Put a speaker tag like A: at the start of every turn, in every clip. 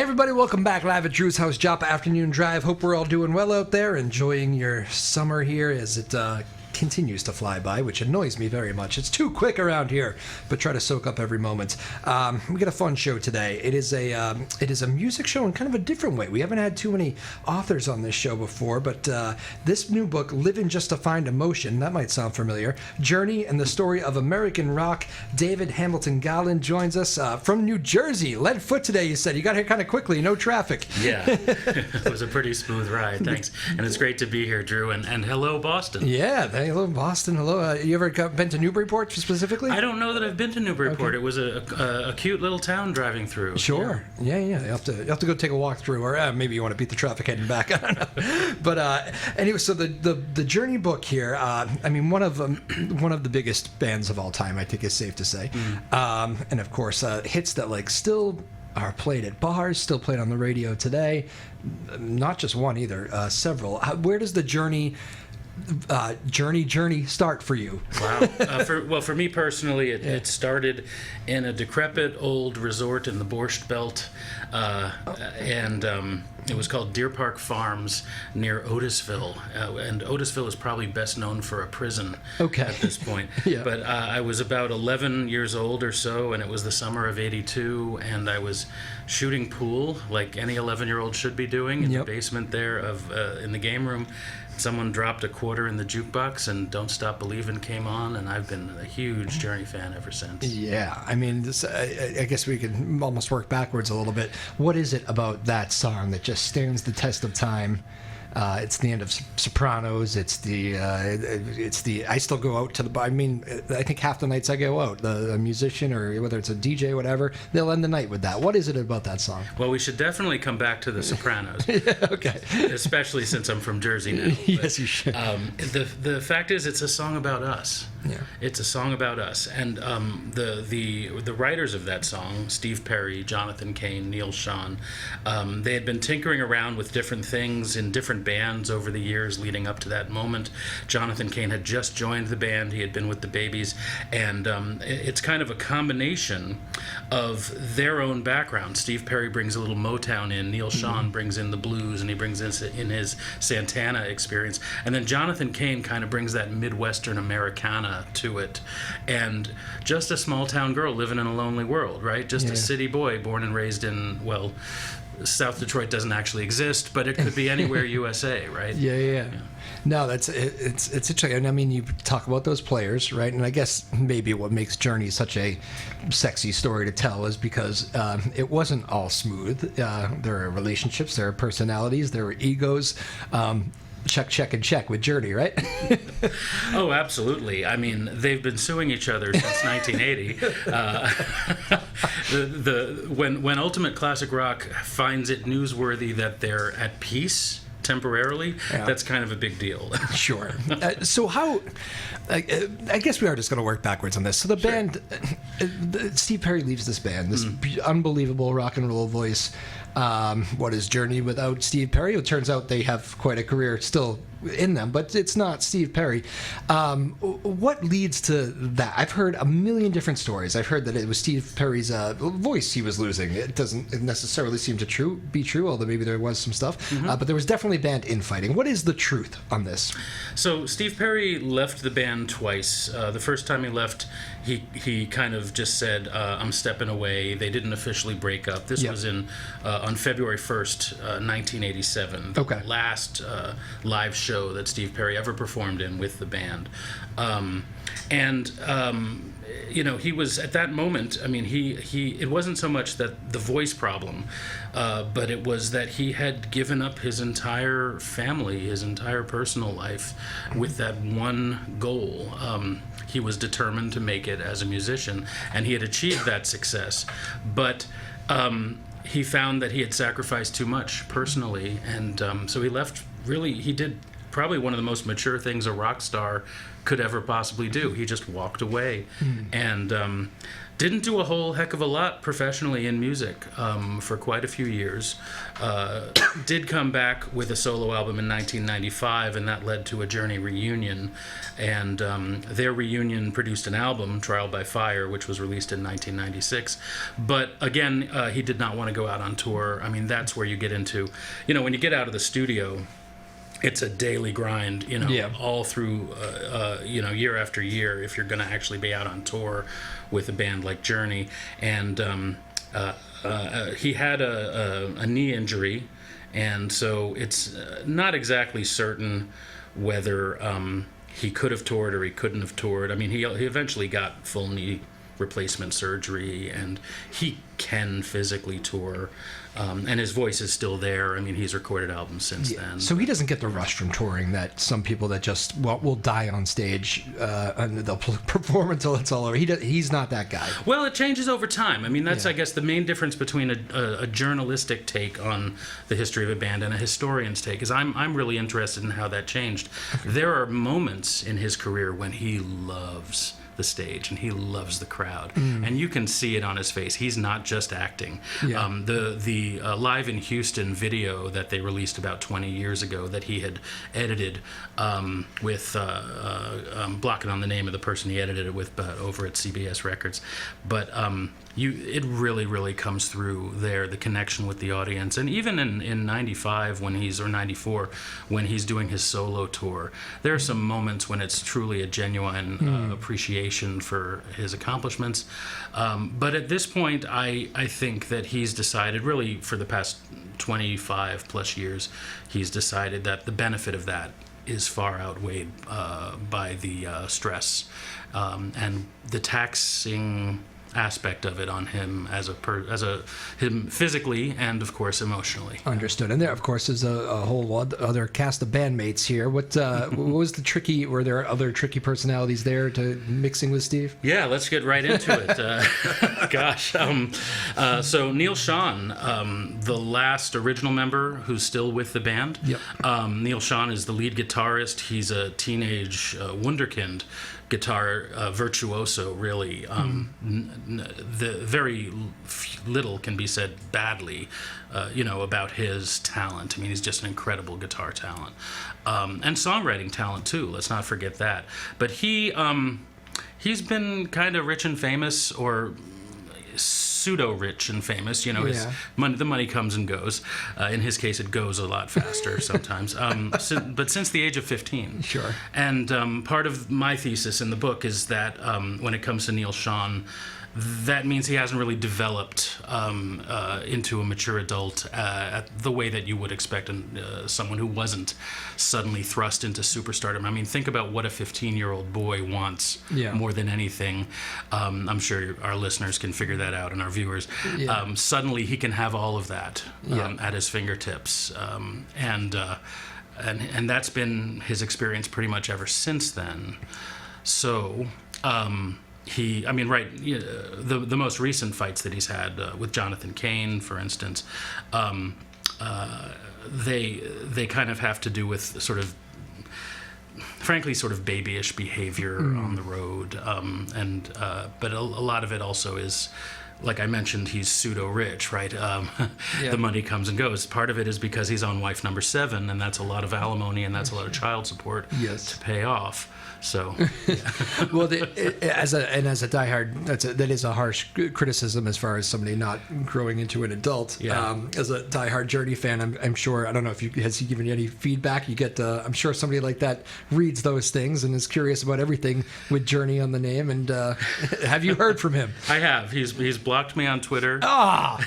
A: Everybody, welcome back live at Drew's House Joppa Afternoon Drive. Hope we're all doing well out there, enjoying your summer here as it continues to fly by, which annoys me very much. It's too quick around here, but try to soak up every moment. We got a fun show today. It is a music show in kind of a different way. We haven't had too many authors on this show before, but this new book, Living Just to Find Emotion, that might sound familiar. Journey and the Story of American Rock. David Hamilton Golland joins us from New Jersey. Lead foot today, you said. You got here kind of quickly, no traffic.
B: Yeah, it was a pretty smooth ride, thanks. And it's great to be here, Drew, and hello, Boston.
A: Yeah, hello, Boston. Hello. You ever been to Newburyport specifically?
B: I don't know that I've been to Newburyport. Okay. It was a cute little town driving through.
A: Sure. Yeah. You have to go take a walk through, or maybe you want to beat the traffic heading back. I don't know. But anyway, so the Journey book here. I mean, one of the biggest bands of all time, I think, is safe to say. And of course, hits that still are played at bars, still played on the radio today. Not just one either, several. Where does the Journey start for you?
B: Wow. For me personally, it started in a decrepit old resort in the Borscht Belt, and it was called Deer Park Farms near Otisville, and Otisville is probably best known for a prison at this point. Yeah. But I was about 11 years old or so, and it was the summer of '82, and I was shooting pool like any 11-year-old should be doing in the basement there in the game room. Someone dropped a quarter in the jukebox, and Don't Stop Believin' came on, and I've been a huge Journey fan ever since. Yeah, I mean,
A: I guess we could almost work backwards a little bit. What is it about that song that just stands the test of time? It's the end of Sopranos. It's the I still go out to the bar. I mean, I think half the nights I go out, a musician or whether it's a DJ, whatever, they'll end the night with that. What is it about that song?
B: Well, we should definitely come back to the Sopranos.
A: Okay.
B: Especially since I'm from Jersey now.
A: Yes, you should.
B: The fact is, it's a song about us. Yeah. It's a song about us, and the writers of that song, Steve Perry, Jonathan Cain, Neil Schon, they had been tinkering around with different things in different bands over the years leading up to that moment. Jonathan Cain had just joined the band. He had been with the Babies, and it's kind of a combination of their own background. Steve Perry brings a little Motown in, Neil Schon brings in the blues, and he brings in his Santana experience, and then Jonathan Cain kind of brings that Midwestern Americana to it, and just a small town girl living in a lonely world, right? Just a city boy born and raised in, well, South Detroit doesn't actually exist, but it could be anywhere USA, right? Yeah.
A: No, it's interesting. And I mean, you talk about those players, right? And I guess maybe what makes Journey such a sexy story to tell is because it wasn't all smooth. There are relationships, there are personalities, there are egos. Check with Journey, right?
B: Oh, absolutely. I mean, they've been suing each other since 1980. When Ultimate Classic Rock finds it newsworthy that they're at peace temporarily, that's kind of a big deal.
A: Sure. So how, I guess we are just going to work backwards on this. So the band, Steve Perry leaves this band, this unbelievable rock and roll voice. What is Journey without Steve Perry? It turns out they have quite a career still in them, but it's not Steve Perry. What leads to that? I've heard a million different stories. I've heard that it was Steve Perry's voice he was losing. It doesn't necessarily seem to be true, although maybe there was some stuff. But there was definitely band infighting. What is the truth on this?
B: So Steve Perry left the band twice. The first time he left, he kind of just said, I'm stepping away. They didn't officially break up. This was on February 1st, 1987. The last live show that Steve Perry ever performed in with the band. He was at that moment, I mean, it wasn't so much that the voice problem, but it was that he had given up his entire family, his entire personal life with that one goal. He was determined to make it as a musician, and he had achieved that success. But he found that he had sacrificed too much personally, and so he left. Really, he did probably one of the most mature things a rock star could ever possibly do. He just walked away and didn't do a whole heck of a lot professionally in music for quite a few years. Did come back with a solo album in 1995, and that led to a Journey reunion. And their reunion produced an album, Trial by Fire, which was released in 1996. But again, he did not want to go out on tour. I mean, that's where you get into, when you get out of the studio, it's a daily grind, all through, year after year, if you're going to actually be out on tour with a band like Journey. And he had a knee injury, and so it's not exactly certain whether he could have toured or he couldn't have toured. I mean, he eventually got full knee replacement surgery, and he can physically tour, and his voice is still there. I mean, he's recorded albums since then.
A: So he doesn't get the rush from touring that some people that just will die on stage and they'll perform until it's all over. He's not that guy.
B: Well, it changes over time. I mean, that's I guess the main difference between a journalistic take on the history of a band and a historian's take is I'm really interested in how that changed. Okay. There are moments in his career when he loves the stage and he loves the crowd, and you can see it on his face. He's not just acting. The Live in Houston video that they released about 20 years ago that he had edited with blocking on the name of the person he edited it with over at CBS Records, but it really comes through there, the connection with the audience. And even in 95 or 94 when he's doing his solo tour, there are some moments when it's truly a genuine appreciation for his accomplishments. But at this point, I think that he's decided, really for the past 25 plus years, he's decided that the benefit of that is far outweighed by the stress and the taxing aspect of it on him him physically and of course emotionally.
A: Understood. And there of course is a whole other cast of bandmates here. What was were there other tricky personalities there to mixing with Steve?
B: Yeah, let's get right into it. Gosh. So Neil Schon, the last original member who's still with the band.
A: Yep.
B: Neil Schon is the lead guitarist. He's a teenage wunderkind guitar virtuoso, really. The very little can be said badly, about his talent. I mean, he's just an incredible guitar talent, and songwriting talent too. Let's not forget that. But he's been kind of rich and famous, or pseudo-rich and famous. The money comes and goes. In his case, it goes a lot faster sometimes. But since the age of 15.
A: Sure.
B: And part of my thesis in the book is that when it comes to Neil Schon, that means he hasn't really developed into a mature adult the way that you would expect someone who wasn't suddenly thrust into superstardom. I mean, think about what a 15-year-old boy wants more than anything. I'm sure our listeners can figure that out, and our viewers. Yeah. Suddenly he can have all of that at his fingertips. And that's been his experience pretty much ever since then. So... the most recent fights that he's had with Jonathan Cain, for instance, they kind of have to do with sort of babyish behavior on the road, but a lot of it also is, like I mentioned, he's pseudo-rich, right? The money comes and goes. Part of it is because he's on wife number 7, and that's a lot of alimony, and that's a lot of child support to pay off. So,
A: well, as a diehard, that is a harsh criticism as far as somebody not growing into an adult. Yeah. As a diehard Journey fan, I'm sure. I don't know if has he given you any feedback. You get, I'm sure somebody like that reads those things and is curious about everything with Journey on the name. And have you heard from him?
B: I have. He's blocked me on Twitter. And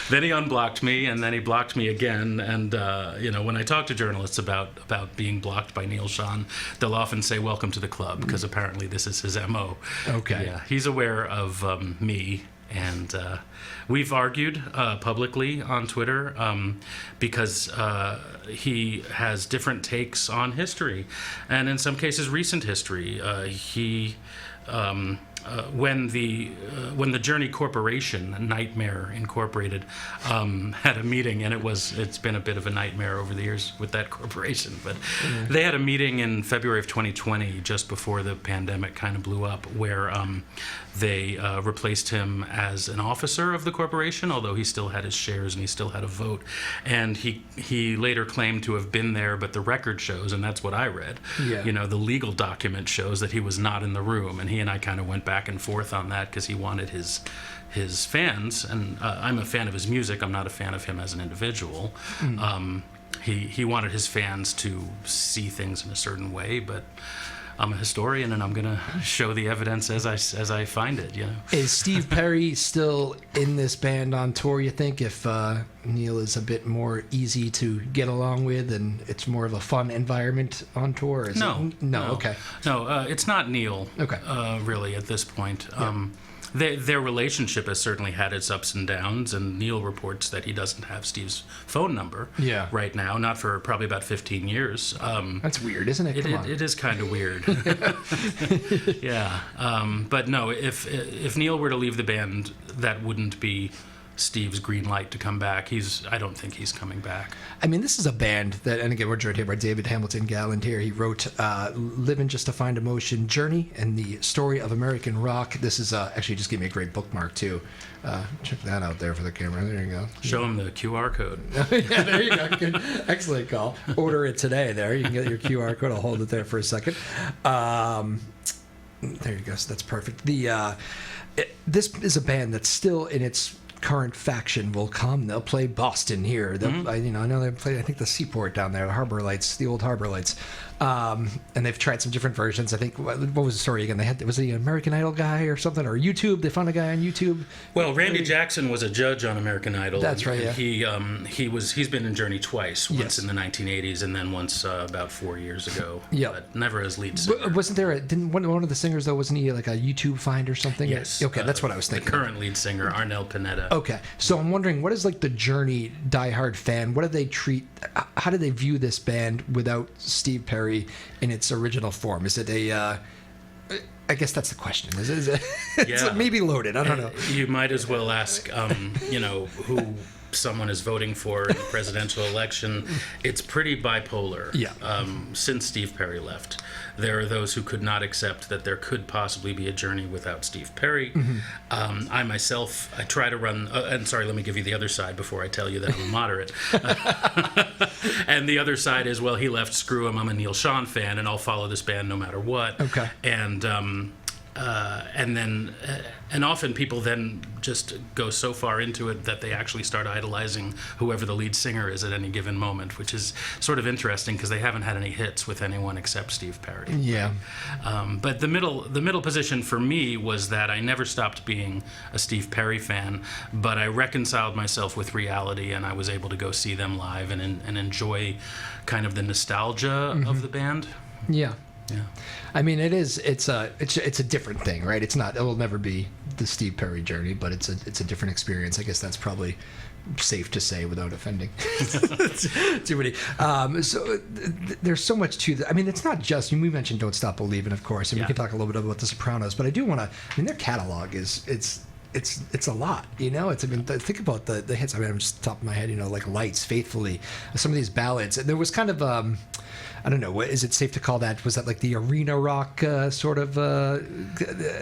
B: then he unblocked me, and then he blocked me again. And when I talk to journalists about being blocked by Neil Schon, they'll often say, "Welcome to the club," because apparently this is his MO.
A: Okay.
B: Yeah, he's aware of me, and we've argued publicly on Twitter because he has different takes on history, and in some cases recent history. He when the Journey Corporation, Nightmare Incorporated, had a meeting, and it's been a bit of a nightmare over the years with that corporation, but they had a meeting in February of 2020, just before the pandemic kind of blew up, where they replaced him as an officer of the corporation, although he still had his shares and he still had a vote. And he later claimed to have been there, but the record shows, and that's what I read, the legal document shows that he was not in the room. And he and I kind of went back and forth on that because he wanted his fans, and I'm a fan of his music, I'm not a fan of him as an individual. He wanted his fans to see things in a certain way, but I'm a historian, and I'm going to show the evidence as I find it.
A: Is Steve Perry still in this band on tour, you think, if Neil is a bit more easy to get along with and it's more of a fun environment on tour? No. Okay.
B: No, it's not Neil,
A: okay.
B: Really, at this point. Their relationship has certainly had its ups and downs, and Neil reports that he doesn't have Steve's phone number right now, not for probably about 15 years.
A: That's weird, isn't it?
B: It is kind of weird. But no, if Neil were to leave the band, that wouldn't be Steve's green light to come back. I don't think he's coming back.
A: I mean, this is a band that, and again, we're joined here by David Hamilton Golland here. He wrote Livin' Just to Find Emotion, Journey, and the Story of American Rock. This is actually just gave me a great bookmark, too. Check that out there for the camera. There you go.
B: Show him the QR code.
A: Yeah, there you go. Good. Excellent call. Order it today there. You can get your QR code. I'll hold it there for a second. There you go. So that's perfect. This is a band that's still in its current faction. Will come. They'll play Boston here. I know they play, I think, the Seaport down there, the Harbor Lights, the old Harbor Lights. And they've tried some different versions. I think, what was the story again? Was he an American Idol guy or something? Or YouTube? They found a guy on YouTube?
B: Well, Randy Jackson was a judge on American Idol.
A: That's right, yeah.
B: He's been in Journey twice, once in the 1980s and then once about 4 years ago. Yeah. But never as lead singer.
A: Wasn't there one of the singers, though, wasn't he like a YouTube find or something?
B: Yes.
A: Okay, that's what I was thinking.
B: The current lead singer, Arnel Pineda.
A: Okay, so I'm wondering, what is like the Journey diehard fan? What do they how do they view this band without Steve Perry in its original form? Is it I guess that's the question. Is it it's maybe loaded. I don't know.
B: You might as well ask, who someone is voting for in the presidential election. It's pretty bipolar.
A: Yeah.
B: Since Steve Perry left, there are those who could not accept that there could possibly be a Journey without Steve Perry. I myself, I try to run, and sorry, let me give you the other side before I tell you that I'm a moderate. And the other side is, well, he left, screw him, I'm a Neil Schon fan, and I'll follow this band no matter what.
A: Okay.
B: And often people then just go so far into it that they actually start idolizing whoever the lead singer is at any given moment, which is sort of interesting because they haven't had any hits with anyone except Steve Perry.
A: Yeah.
B: But the middle position for me was that I never stopped being a Steve Perry fan, but I reconciled myself with reality, and I was able to go see them live and enjoy kind of the nostalgia of the band.
A: Yeah.
B: Yeah.
A: I mean, it's a different thing, right? It will never be the Steve Perry Journey, but it's a different experience. I guess that's probably safe to say without offending too many. There's so much to that. I mean, it's not just, we mentioned Don't Stop Believin', of course, and we can talk a little bit about The Sopranos, but I do want to, their catalog it's a lot, think about the hits. I'm just top of my head, like Lights, Faithfully, some of these ballads. And there was kind of, I don't know, is it safe to call that, was that like the arena rock sort of,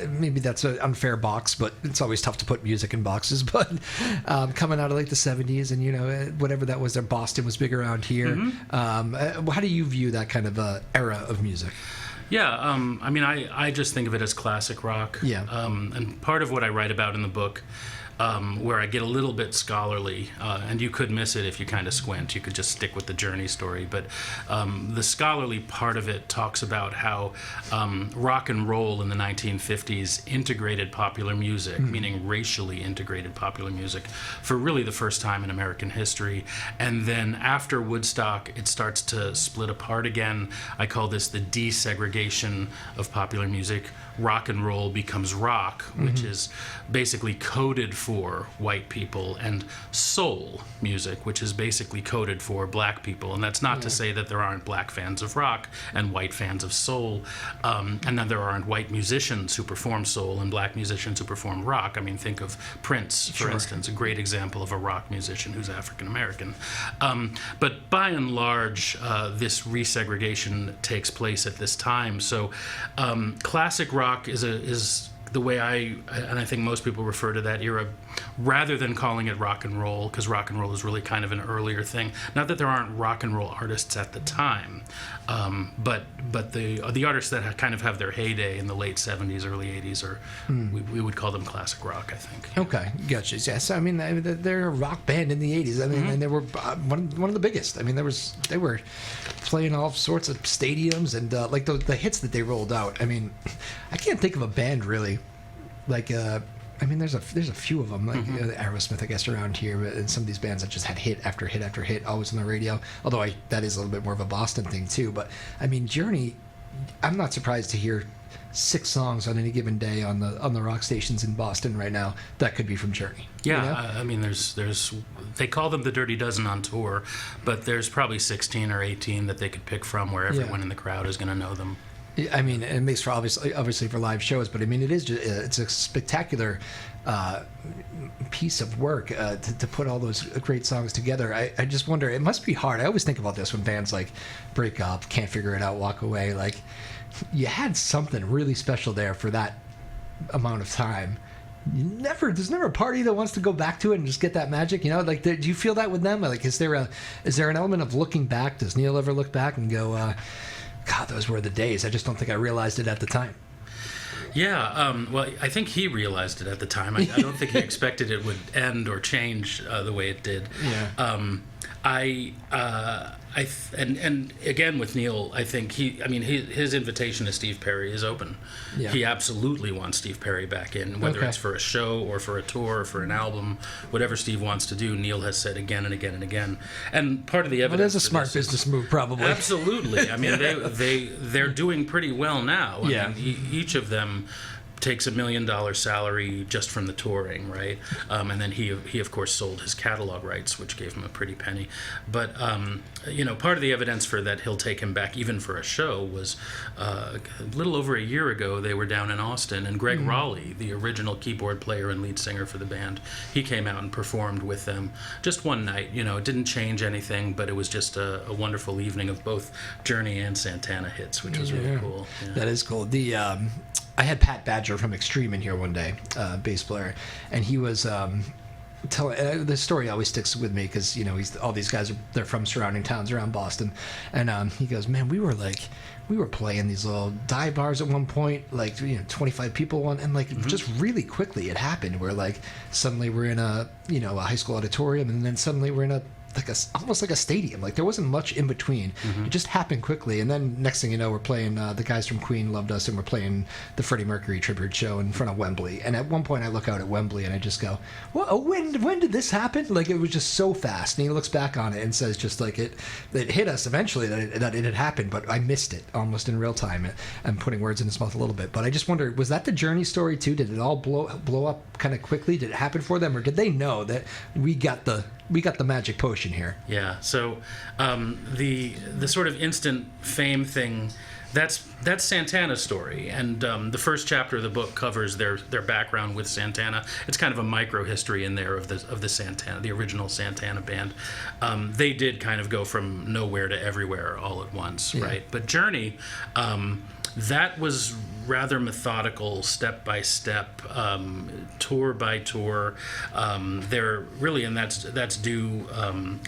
A: maybe that's an unfair box, but it's always tough to put music in boxes, but coming out of like the 70s and, whatever that was, Boston was big around here. How do you view that kind of era of music?
B: Yeah, I just think of it as classic rock.
A: Yeah.
B: And part of what I write about in the book, where I get a little bit scholarly, and you could miss it if you kind of squint. You could just stick with the Journey story. But the scholarly part of it talks about how rock and roll in the 1950s integrated popular music, meaning racially integrated popular music, for really the first time in American history. And then after Woodstock, it starts to split apart again. I call this the desegregation of popular music. Rock and roll becomes rock, which is basically coded for for white people, and soul music, which is basically coded for black people. And that's not to say that there aren't black fans of rock and white fans of soul, and that there aren't white musicians who perform soul and black musicians who perform rock. I mean, think of Prince, for instance, a great example of a rock musician who's African American. But by and large, this resegregation takes place at this time. So classic rock is the way I think most people refer to that era, rather than calling it rock and roll, because rock and roll is really kind of an earlier thing. Not that there aren't rock and roll artists at the time, but the artists that kind of have their heyday in the late 70s, early 80s, we would call them classic rock, I think.
A: Okay, gotcha. Yes, I mean they're a rock band in the 80s. I mean, and they were one of the biggest. I mean, they were playing all sorts of stadiums, and like the hits that they rolled out. I mean, I can't think of a band really. Like, I mean, there's a few of them, like Aerosmith, I guess, around here, and some of these bands that just had hit after hit after hit, always on the radio. Although that is a little bit more of a Boston thing too. But I mean, Journey, I'm not surprised to hear 6 songs on any given day on the rock stations in Boston right now that could be from Journey.
B: Yeah,
A: you know?
B: I mean, there's they call them the Dirty Dozen on tour, but there's probably 16 or 18 that they could pick from where everyone in the crowd is going to know them.
A: I mean, it makes for obviously for live shows, but I mean, it's a spectacular piece of work to put all those great songs together. I just wonder, it must be hard. I always think about this when bands like break up, can't figure it out, walk away. Like, you had something really special there for that amount of time. There's never a party that wants to go back to it and just get that magic, you know? Like, do you feel that with them? Like, is there an element of looking back? Does Neil ever look back and go, God, those were the days. I just don't think I realized it at the time.
B: Yeah, well, I think he realized it at the time. I don't think he expected it would end or change the way it did.
A: Yeah.
B: And again with Neil, I think his invitation to Steve Perry is open. Yeah. He absolutely wants Steve Perry back in, whether it's for a show or for a tour or for an album, whatever Steve wants to do. Neil has said again and again and again. And part of the evidence.
A: Well, that's a smart business move, probably.
B: Absolutely. I mean, they're doing pretty well now.
A: Yeah.
B: I mean, each of them takes $1 million salary just from the touring, right? And then he of course sold his catalog rights, which gave him a pretty penny. But part of the evidence for that he'll take him back even for a show was a little over a year ago. They were down in Austin, and Greg Raleigh, the original keyboard player and lead singer for the band, he came out and performed with them just one night. It didn't change anything, but it was just a wonderful evening of both Journey and Santana hits, which was really cool. Yeah.
A: That is cool. I had Pat Badger from Extreme in here one day, bass player, and he was telling the story always sticks with me because all these guys they're from surrounding towns around Boston, and he goes, man, we were playing these little dive bars at one point, like 25 people on, and just really quickly it happened where suddenly we're in a high school auditorium, and then suddenly we're in almost like a stadium. Like, there wasn't much in between. It just happened quickly, and then next thing you know, we're playing the guys from Queen loved us, and we're playing the Freddie Mercury tribute show in front of Wembley. And at one point I look out at Wembley and I just go, well, when did this happen? Like, it was just so fast. And he looks back on it and says just like it hit us eventually that it had happened, but I missed it almost in real time. I'm putting words in his mouth a little bit, but I just wonder, was that the Journey story too? Did it all blow up kind of quickly? Did it happen for them, or did they know that we got the magic potion here?
B: Yeah. So the sort of instant fame thing, that's Santana's story, and the first chapter of the book covers their background with Santana. It's kind of a micro history in there of the Santana, the original Santana band. They did kind of go from nowhere to everywhere all at once, right? But Journey, that was rather methodical, step by step, tour by tour. They're really, and that's due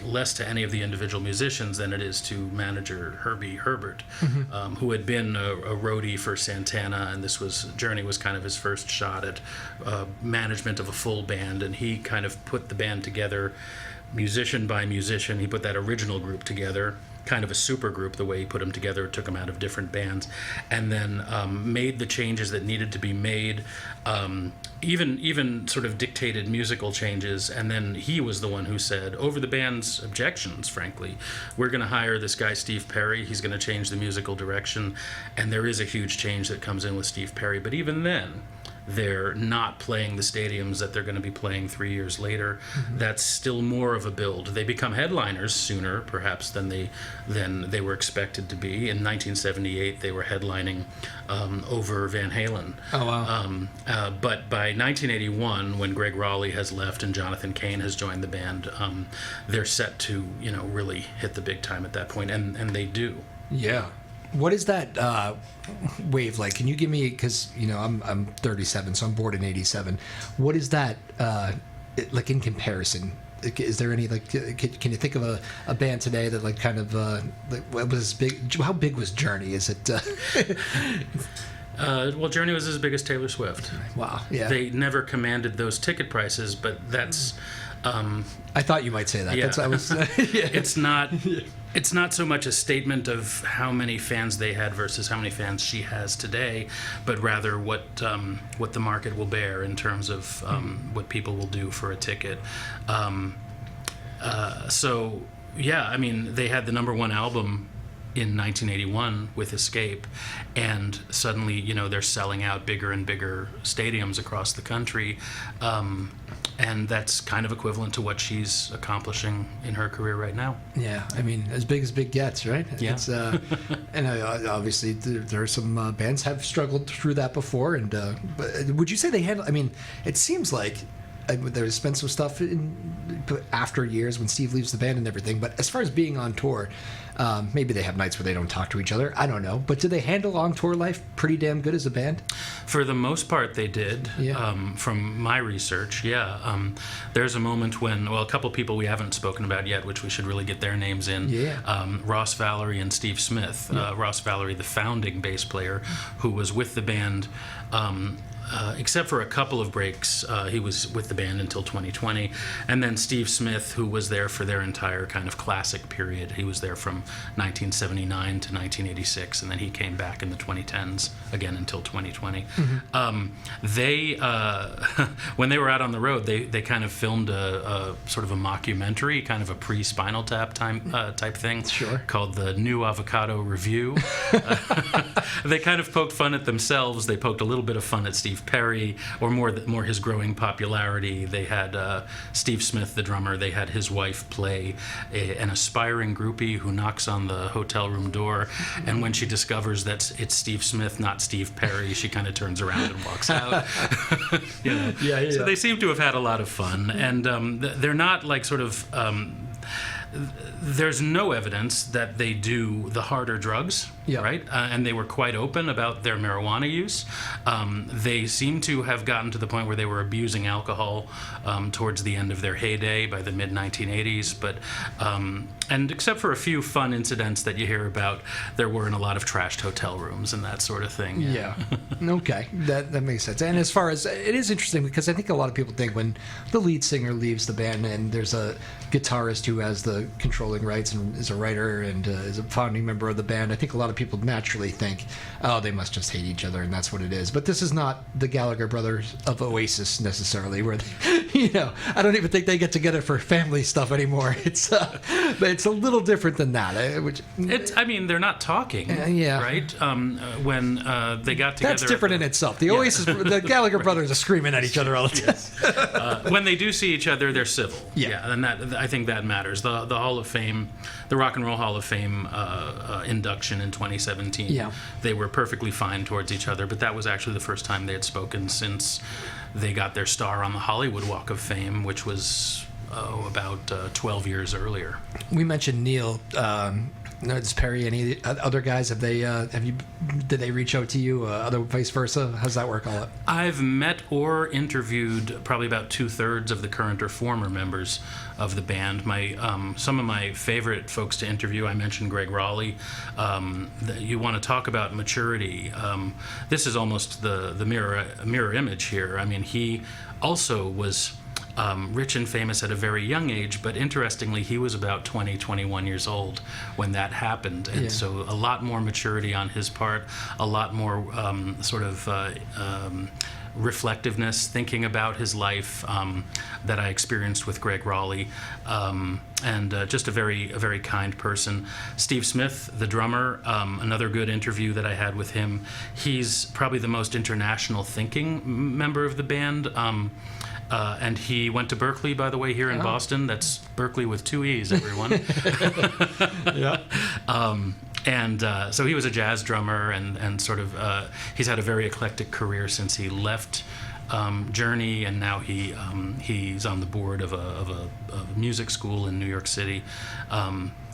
B: less to any of the individual musicians than it is to manager Herbie Herbert, who had been a roadie for Santana, and Journey was kind of his first shot at management of a full band, and he kind of put the band together, musician by musician. He put that original group together, kind of a super group, the way he put them together, took them out of different bands, and then made the changes that needed to be made, even sort of dictated musical changes. And then he was the one who said, over the band's objections, frankly, we're going to hire this guy Steve Perry. He's going to change the musical direction, and there is a huge change that comes in with Steve Perry. But even then, they're not playing the stadiums that they're going to be playing 3 years later. That's still more of a build. They become headliners sooner, perhaps, than they were expected to be. In 1978, they were headlining over Van Halen.
A: Oh, wow.
B: But by 1981, when Greg Raleigh has left and Jonathan Cain has joined the band, they're set to, really hit the big time at that point, and they do.
A: Yeah. What is that wave like? Can you give me, because I'm 37, so I'm born in '87. What is that like in comparison? Is there any can you think of a band today that kind of what was big? How big was Journey? Is it?
B: Well, Journey was as big as Taylor Swift.
A: Wow. Yeah.
B: They never commanded those ticket prices, but that's.
A: I thought you might say that.
B: Yeah.
A: Yeah.
B: It's not so much a statement of how many fans they had versus how many fans she has today, but rather what the market will bear in terms of what people will do for a ticket. So yeah, I mean, they had the #1 album in 1981 with Escape, and suddenly they're selling out bigger and bigger stadiums across the country, and that's kind of equivalent to what she's accomplishing in her career right now.
A: Yeah, I mean, as big as big gets, right?
B: Yeah.
A: It's, and obviously there are some bands have struggled through that before, and but would you say they handle? I mean, it seems like there's been some stuff after years when Steve leaves the band and everything, but as far as being on tour, maybe they have nights where they don't talk to each other. I don't know. But do they handle on-tour life pretty damn good as a band?
B: For the most part, they did.
A: Yeah.
B: From my research, yeah. There's a moment when, a couple people we haven't spoken about yet, which we should really get their names in.
A: Yeah.
B: Ross Valerie and Steve Smith.
A: Yeah.
B: Ross Valerie, the founding bass player, who was with the band. Except for a couple of breaks, he was with the band until 2020. And then Steve Smith, who was there for their entire kind of classic period. He was there from 1979 to 1986, and then he came back in the 2010s again until 2020. They, when they were out on the road, they kind of filmed a sort of a mockumentary, kind of a pre-Spinal Tap type thing,
A: Sure.
B: called the New Avocado Review. They kind of poked fun at themselves. They poked a little bit of fun at Steve Perry, or more his growing popularity. They had Steve Smith, the drummer. They had his wife play an aspiring groupie who knocks on the hotel room door, and when she discovers that it's Steve Smith, not Steve Perry, she kind of turns around and walks out.
A: Yeah.
B: So they seem to have had a lot of fun, and they're not like sort of. There's no evidence that they do the harder drugs,
A: Yeah.
B: right? And they were quite open about their marijuana use. They seem to have gotten to the point where they were abusing alcohol towards the end of their heyday by the mid-1980s. But and except for a few fun incidents that you hear about, there weren't a lot of trashed hotel rooms and that sort of thing.
A: Yeah. Okay. That makes sense. And as far as, it is interesting because I think a lot of people think when the lead singer leaves the band and there's a guitarist who has the controlling rights and is a writer and is a founding member of the band, I think a lot of people naturally think, oh, they must just hate each other and that's what it is. But this is not the Gallagher brothers of Oasis necessarily, where they, I don't even think they get together for family stuff anymore. It's a little different than that.
B: They're not talking,
A: yeah.
B: right? When they got together,
A: that's different in itself. The Oasis, the Gallagher brothers are screaming at each other all the time.
B: Yes. When they do see each other, they're civil.
A: Yeah.
B: And I think that matters. The Hall of Fame, the Rock and Roll Hall of Fame induction in 2017.
A: Yeah.
B: They were perfectly fine towards each other, but that was actually the first time they had spoken since they got their star on the Hollywood Walk of Fame, which was about 12 years earlier.
A: We mentioned Neil. Does Perry, any other guys, did they reach out to you? Other vice versa? How's that work all up?
B: I've met or interviewed probably about 2/3 of the current or former members of the band. Some of my favorite folks to interview, I mentioned Greg Raleigh. You want to talk about maturity. This is almost the mirror image here. I mean, he also was rich and famous at a very young age, but interestingly, he was about 20, 21 years old when that happened. And so a lot more maturity on his part, a lot more reflectiveness, thinking about his life that I experienced with Greg Raleigh, and just a very kind person. Steve Smith, the drummer, another good interview that I had with him. He's probably the most international thinking member of the band. And he went to Berkeley, by the way, here in Boston. That's Berkeley with 2 E's, everyone. So he was a jazz drummer, and sort of he's had a very eclectic career since he left Journey, and now he's on the board of a music school in New York City.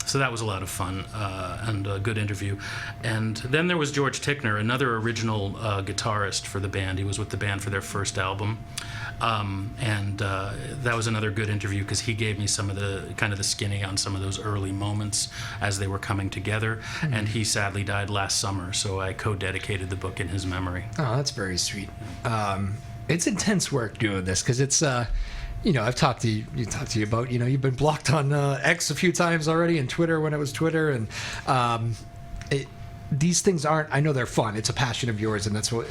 B: So that was a lot of fun and a good interview. And then there was George Tickner, another original guitarist for the band. He was with the band for their first album. That was another good interview because he gave me some of the skinny on some of those early moments as they were coming together. Mm-hmm. And he sadly died last summer, so I co-dedicated the book in his memory.
A: Oh, that's very sweet. It's intense work doing this because it's, I've talked to you about, you've been blocked on X a few times already, and Twitter when it was Twitter, and these things aren't, I know they're fun. It's a passion of yours, and that's what,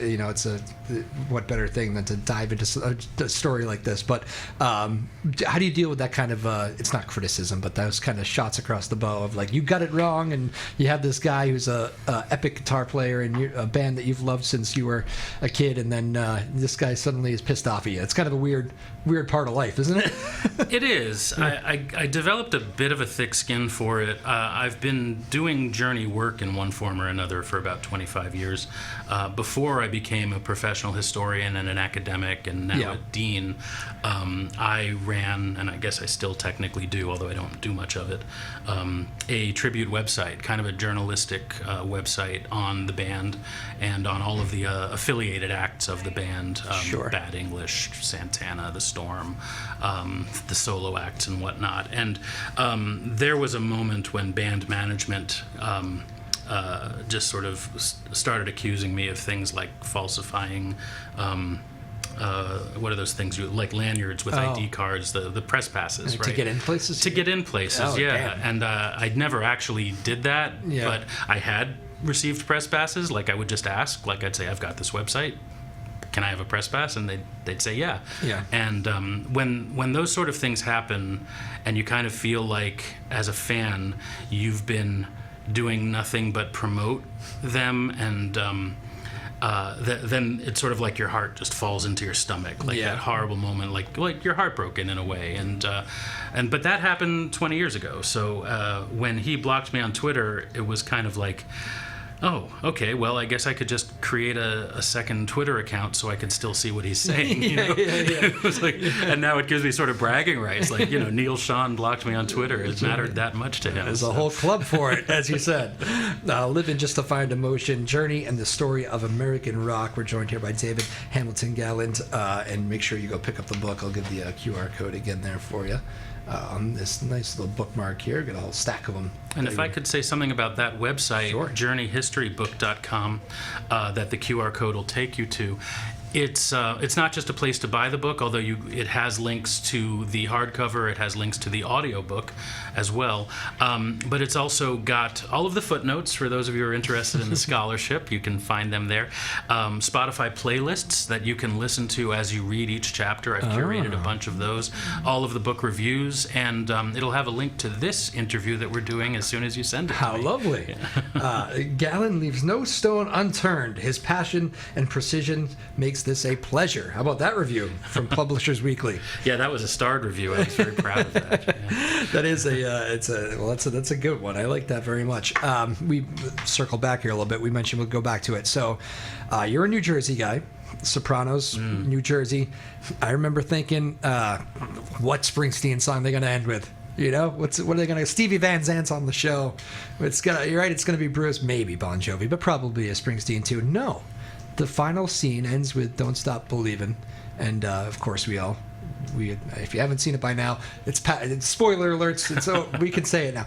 A: what better thing than to dive into a story like this. But how do you deal with that kind of, it's not criticism, but those kind of shots across the bow of like, you got it wrong, and you have this guy who's a epic guitar player in a band that you've loved since you were a kid, and then this guy suddenly is pissed off at you. It's kind of a weird part of life, isn't it?
B: It is. I developed a bit of a thick skin for it. I've been doing Journey work in one form or another for about 25 years. Before I became a professional historian and an academic and now a dean, I ran, and I guess I still technically do, although I don't do much of it, a tribute website, kind of a journalistic website on the band and on all of the affiliated acts of the band, Bad English, Santana, The Storm, the solo acts and whatnot. And there was a moment when band management just sort of started accusing me of things like falsifying, what are those things, like lanyards with ID cards, the press passes, right?
A: To get in places?
B: To get in places, yeah. Damn. And I never actually did that, but I had received press passes. Like I would just ask, like I'd say, I've got this website, can I have a press pass? And they'd say yeah. And when those sort of things happen, and you kind of feel like as a fan you've been doing nothing but promote them, and then it's sort of like your heart just falls into your stomach, like that horrible moment, like you're heartbroken in a way. And but that happened 20 years ago. So when he blocked me on Twitter, it was kind of like, oh, okay, well, I guess I could just create a second Twitter account so I could still see what he's saying. It was like, and now it gives me sort of bragging rights. Like, Neil Sean blocked me on Twitter. It mattered that much to him.
A: There's a whole club for it, as you said. Living Just to Find Emotion, Journey and the Story of American Rock. We're joined here by David Hamilton Golland. And make sure you go pick up the book. I'll give the QR code again there for you. On this nice little bookmark here. Got a whole stack of them.
B: And if I could say something about that website, journeyhistorybook.com, that the QR code will take you to. It's not just a place to buy the book, although it has links to the hardcover, it has links to the audiobook as well. But it's also got all of the footnotes for those of you who are interested in the scholarship. You can find them there. Spotify playlists that you can listen to as you read each chapter. I've curated a bunch of those. All of the book reviews, and it'll have a link to this interview that we're doing as soon as you send it to me.
A: How lovely. Golland leaves no stone unturned. His passion and precision makes this a pleasure. How about that review from Publishers Weekly?
B: Yeah, that was a starred review. I was very proud of that. Yeah.
A: That is that's a good one. I like that very much. We circle back here a little bit. We mentioned we'll go back to it. So, you're a New Jersey guy. Sopranos, New Jersey. I remember thinking, what Springsteen song are they going to end with? What are they going to? Stevie Van Zant's on the show. You're right. It's going to be Bruce, maybe Bon Jovi, but probably a Springsteen too. No. The final scene ends with "Don't Stop Believin'," and of course we all if you haven't seen it by now, it's spoiler alerts, and so we can say it now.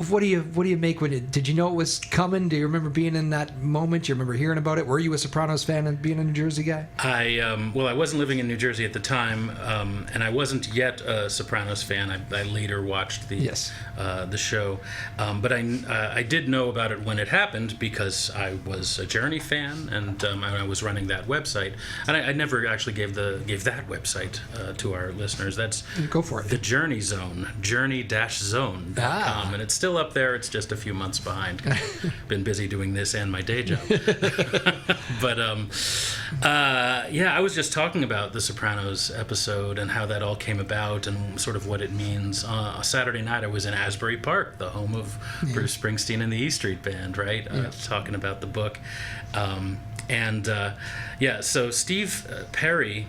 A: What do you make when it? Did you know it was coming? Do you remember being in that moment? Do you remember hearing about it? Were you a Sopranos fan and being a New Jersey guy?
B: I wasn't living in New Jersey at the time, and I wasn't yet a Sopranos fan. I later watched the show, but I did know about it when it happened because I was a Journey fan, and I was running that website. And I never actually gave that website to our listeners. That's
A: Go for it.
B: The Journey Zone, journey-zone.com, and it's still up there. It's just a few months behind. Been busy doing this and my day job. But I was just talking about the Sopranos episode and how that all came about and sort of what it means. Saturday night I was in Asbury Park, the home of Bruce Springsteen and the E Street Band, right? Talking about the book. So Steve Perry,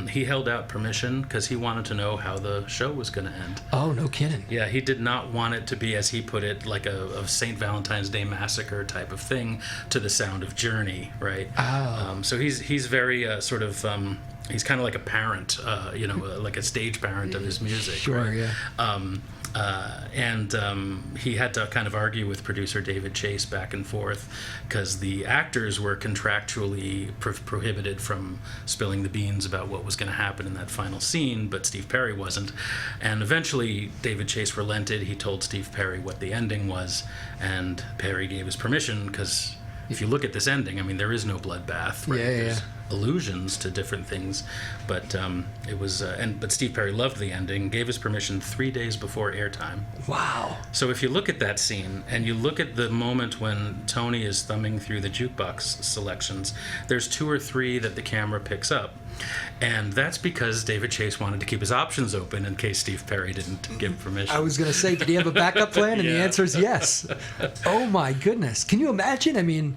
B: he held out permission because he wanted to know how the show was going to end.
A: Oh, no kidding.
B: Yeah, he did not want it to be, as he put it, like a St. Valentine's Day massacre type of thing to the sound of Journey, right?
A: Oh.
B: So he's very sort of... he's kind of like a parent, like a stage parent of his music.
A: Sure,
B: right?
A: yeah.
B: He had to kind of argue with producer David Chase back and forth because the actors were contractually prohibited from spilling the beans about what was going to happen in that final scene, but Steve Perry wasn't. And eventually David Chase relented. He told Steve Perry what the ending was, and Perry gave his permission because if you look at this ending, I mean, there is no bloodbath. Right? There's allusions to different things, but it was. But Steve Perry loved the ending, gave his permission 3 days before airtime.
A: Wow.
B: So if you look at that scene and you look at the moment when Tony is thumbing through the jukebox selections, there's 2 or 3 that the camera picks up. And that's because David Chase wanted to keep his options open in case Steve Perry didn't give permission.
A: I was going to say, did he have a backup plan? And the answer is yes. Oh, my goodness. Can you imagine? I mean,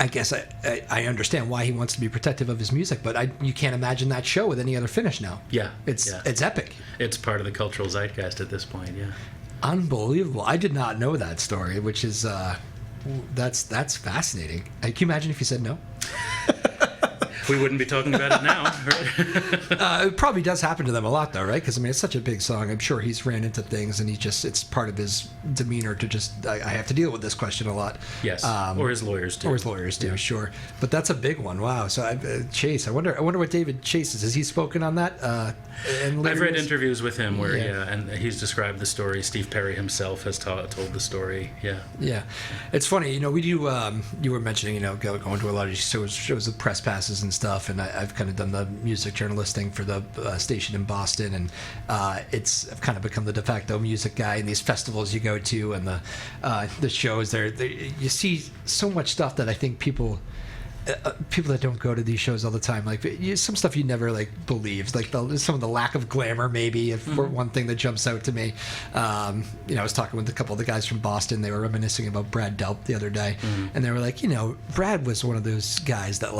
A: I guess I understand why he wants to be protective of his music, but you can't imagine that show with any other finish now.
B: Yeah.
A: It's epic.
B: It's part of the cultural zeitgeist at this point, yeah.
A: Unbelievable. I did not know that story, which is, that's fascinating. Can you imagine if he said no?
B: We wouldn't be talking about it now. Right?
A: It probably does happen to them a lot, though, right? Because, I mean, it's such a big song. I'm sure he's ran into things, and it's part of his demeanor to just, I have to deal with this question a lot.
B: Yes, or his lawyers do.
A: Sure. But that's a big one. Wow. So, Chase, I wonder what David Chase is. Has he spoken on that?
B: I've read interviews with him where, and he's described the story. Steve Perry himself has told the story. Yeah.
A: Yeah. It's funny, we do, you were mentioning, going to a lot of these shows with press passes and stuff, and I've kind of done the music journalisting for the station in Boston, and I've kind of become the de facto music guy in these festivals you go to and the shows there. You see so much stuff that I think people that don't go to these shows all the time, like some stuff you never believed, like some of the lack of glamour, maybe, for one thing that jumps out to me. I was talking with a couple of the guys from Boston. They were reminiscing about Brad Delp the other day, and they were like, Brad was one of those guys that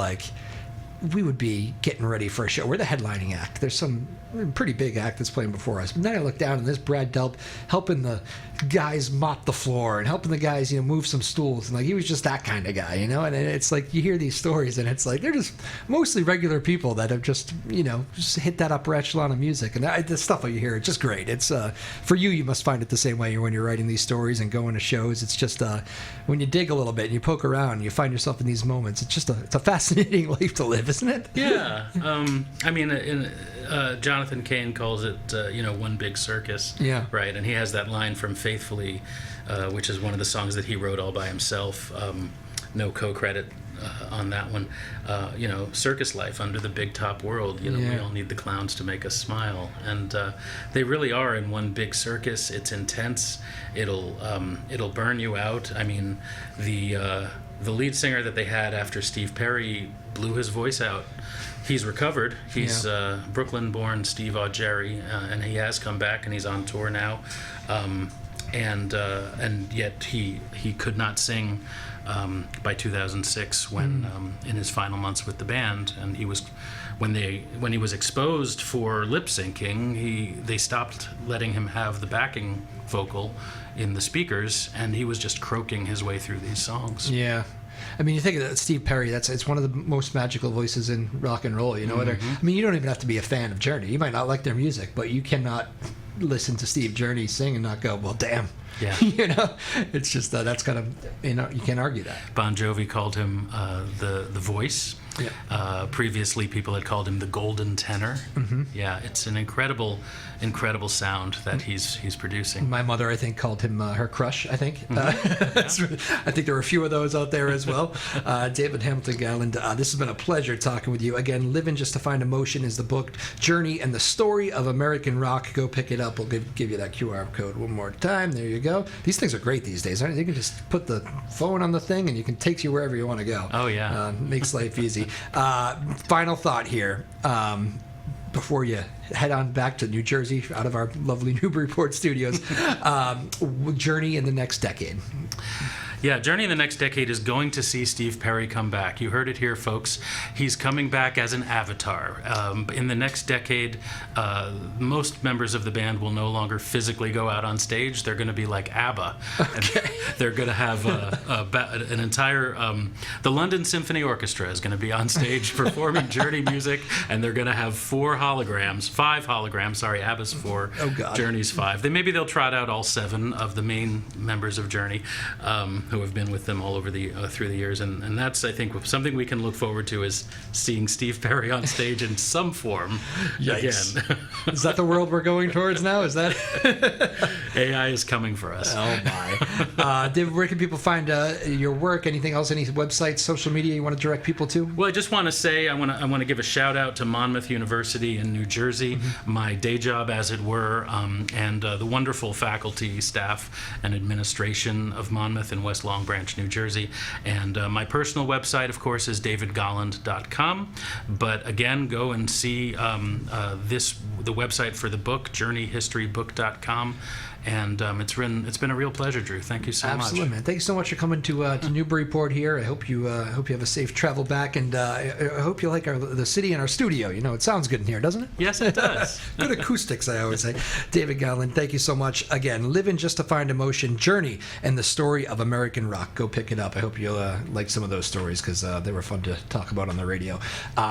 A: we would be getting ready for a show. We're the headlining act. There's some pretty big act that's playing before us. But then I look down and there's Brad Delp helping the guys mop the floor and helping the guys, move some stools. And he was just that kind of guy, And it's like you hear these stories and it's like they're just mostly regular people that have just hit that upper echelon of music. And the stuff that you hear, it's just great. It's for you must find it the same way when you're writing these stories and going to shows. It's just when you dig a little bit and you poke around and you find yourself in these moments, it's a fascinating life to live, isn't it?
B: Yeah. I mean, Jonathan Cain calls it, one big circus.
A: Yeah.
B: Right. And he has that line from Faithfully, which is one of the songs that he wrote all by himself. No co-credit on that one. Circus life under the big top world. We all need the clowns to make us smile. And they really are in one big circus. It's intense. It'll burn you out. I mean, the lead singer that they had after Steve Perry blew his voice out. He's recovered. He's Brooklyn-born Steve Augeri, and he has come back, and he's on tour now. And yet he could not sing by 2006 when in his final months with the band, and he was when he was exposed for lip syncing, they stopped letting him have the backing vocal in the speakers, and he was just croaking his way through these songs.
A: Yeah. I mean, you think of Steve Perry. It's one of the most magical voices in rock and roll. You know, I mean, you don't even have to be a fan of Journey. You might not like their music, but you cannot listen to Steve Journey sing and not go, well, damn.
B: Yeah.
A: You know, it's just that's kind of, you know, you can't argue that.
B: Bon Jovi called him the voice. Yeah. Previously, people had called him the golden tenor. Yeah, it's an incredible sound that he's producing.
A: My mother, I think, called him her crush, I think. I think there were a few of those out there as well. David Hamilton Golland, this has been a pleasure talking with you. Again, Living Just to Find Emotion is the book, Journey and the Story of American Rock. Go pick it up. We'll give you that QR code one more time. There you go. These things are great these days, aren't they? You can just put the phone on the thing and you can take you wherever you want to go.
B: Oh, yeah.
A: Makes life easy. Final thought here. Before you head on back to New Jersey out of our lovely Newburyport studios, Journey in the next decade.
B: Yeah, Journey in the next decade is going to see Steve Perry come back. You heard it here, folks. He's coming back as an avatar. In the next decade, most members of the band will no longer physically go out on stage. They're going to be like ABBA. Okay. They're going to have an entire... the London Symphony Orchestra is going to be on stage performing Journey music, and they're going to have five holograms. Sorry, ABBA's 4, Journey's 5. Maybe they'll trot out all 7 of the main members of Journey, who have been with them all over through the years, and that's, I think, something we can look forward to, is seeing Steve Perry on stage in some form again.
A: Is that the world we're going towards now? Is that
B: AI is coming for us?
A: Oh my! David, where can people find your work? Anything else? Any websites, social media you want to direct people to?
B: Well, I just want to say I want to give a shout out to Monmouth University in New Jersey, my day job, as it were, and the wonderful faculty, staff, and administration of Monmouth in West Long Branch, New Jersey. And my personal website, of course, is davidgolland.com. But again, go and see the website for the book, journeyhistorybook.com. And it's been a real pleasure, Drew. Thank you so much.
A: Absolutely, man. Thank you so much for coming to Newburyport here. I hope you have a safe travel back, and I hope you like the city and our studio. You know, it sounds good in here, doesn't it?
B: Yes, it does.
A: Good acoustics, I always say. David Golland, thank you so much. Again, Living Just to Find Emotion, Journey and the Story of American Rock. Go pick it up. I hope you'll like some of those stories, because they were fun to talk about on the radio.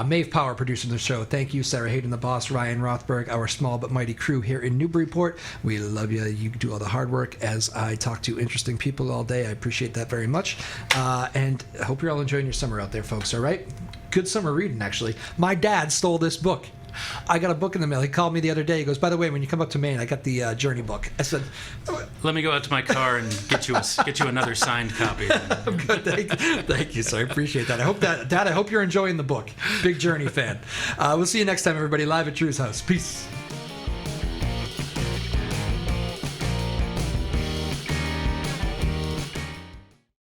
A: Maeve Power, producing the show. Thank you. Sarah Hayden, the boss. Ryan Rothberg, our small but mighty crew here in Newburyport. We love you. You do all the hard work as I talk to interesting people all day. I appreciate that very much. And I hope you're all enjoying your summer out there, folks. All right? Good summer reading, actually. My dad stole this book. I got a book in the mail. He called me the other day. He goes, by the way, when you come up to Maine, I got the Journey book. I said,
B: let me go out to my car and get you another signed copy.
A: I'm good. Thank you, sir. I appreciate that. I hope Dad, I hope you're enjoying the book. Big Journey fan. We'll see you next time, everybody, live at Drew's house. Peace.